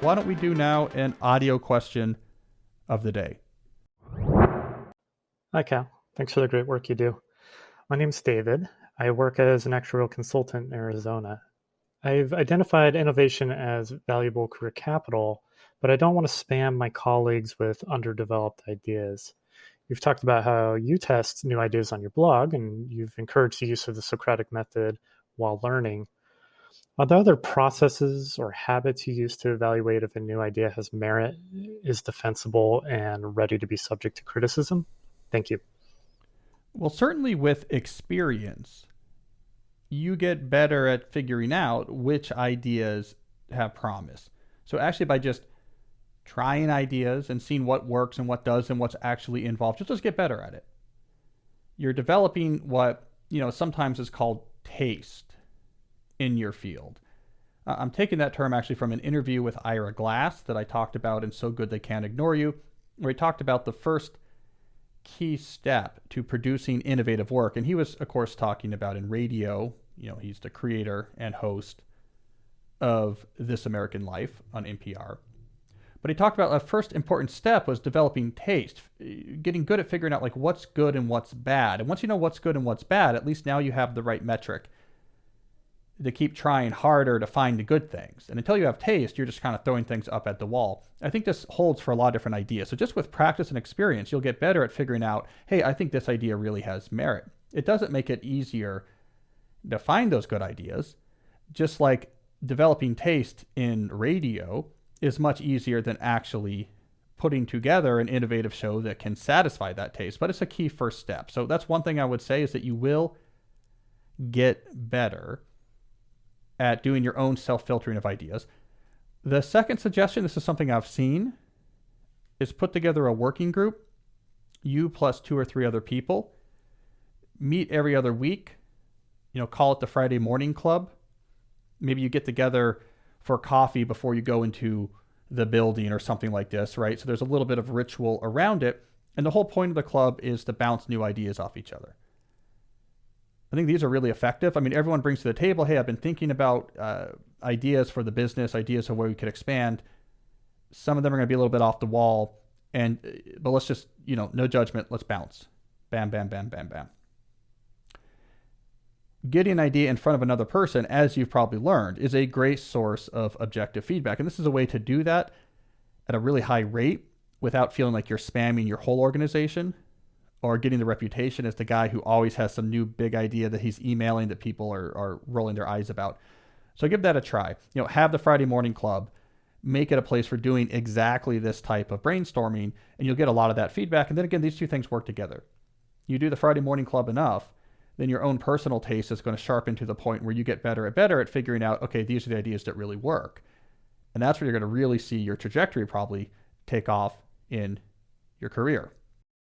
Why don't we do now an audio question of the day? Hi, Cal. Thanks for the great work you do. My name's David. I work as an actuarial consultant in Arizona. I've identified innovation as valuable career capital, but I don't want to spam my colleagues with underdeveloped ideas. You've talked about how you test new ideas on your blog, and you've encouraged the use of the Socratic method while learning. Are there other processes or habits you use to evaluate if a new idea has merit, is defensible, and ready to be subject to criticism? Thank you. Well, certainly with experience, you get better at figuring out which ideas have promise. So actually by just trying ideas and seeing what works and what does and what's actually involved, just get better at it. You're developing what, sometimes is called taste in your field. I'm taking that term actually from an interview with Ira Glass that I talked about in So Good They Can't Ignore You, where he talked about the first key step to producing innovative work. And he was, of course, talking about in radio. He's the creator and host of This American Life on NPR. But he talked about the first important step was developing taste, getting good at figuring out like what's good and what's bad. And once you know what's good and what's bad, at least now you have the right metric to keep trying harder to find the good things. And until you have taste, you're just kind of throwing things up at the wall. I think this holds for a lot of different ideas. So just with practice and experience, you'll get better at figuring out, hey, I think this idea really has merit. It doesn't make it easier to find those good ideas, just like developing taste in radio is much easier than actually putting together an innovative show that can satisfy that taste. But it's a key first step. So that's one thing I would say is that you will get better at doing your own self-filtering of ideas. The second suggestion, this is something I've seen, is put together a working group, you plus 2 or 3 other people, meet every other week, call it the Friday morning club. Maybe you get together for coffee before you go into the building or something like this, right? So there's a little bit of ritual around it. And the whole point of the club is to bounce new ideas off each other. I think these are really effective. I mean, everyone brings to the table, hey, I've been thinking about ideas for the business, ideas of where we could expand. Some of them are going to be a little bit off the wall, but let's just, no judgment. Let's bounce. Bam, bam, bam, bam, bam. Getting an idea in front of another person, as you've probably learned, is a great source of objective feedback. And this is a way to do that at a really high rate without feeling like you're spamming your whole organization or getting the reputation as the guy who always has some new big idea that he's emailing that people are rolling their eyes about. So give that a try. Have the Friday morning club, make it a place for doing exactly this type of brainstorming, and you'll get a lot of that feedback. And then again, these two things work together. You do the Friday morning club enough, then your own personal taste is going to sharpen to the point where you get better at figuring out, okay, these are the ideas that really work. And that's where you're going to really see your trajectory probably take off in your career.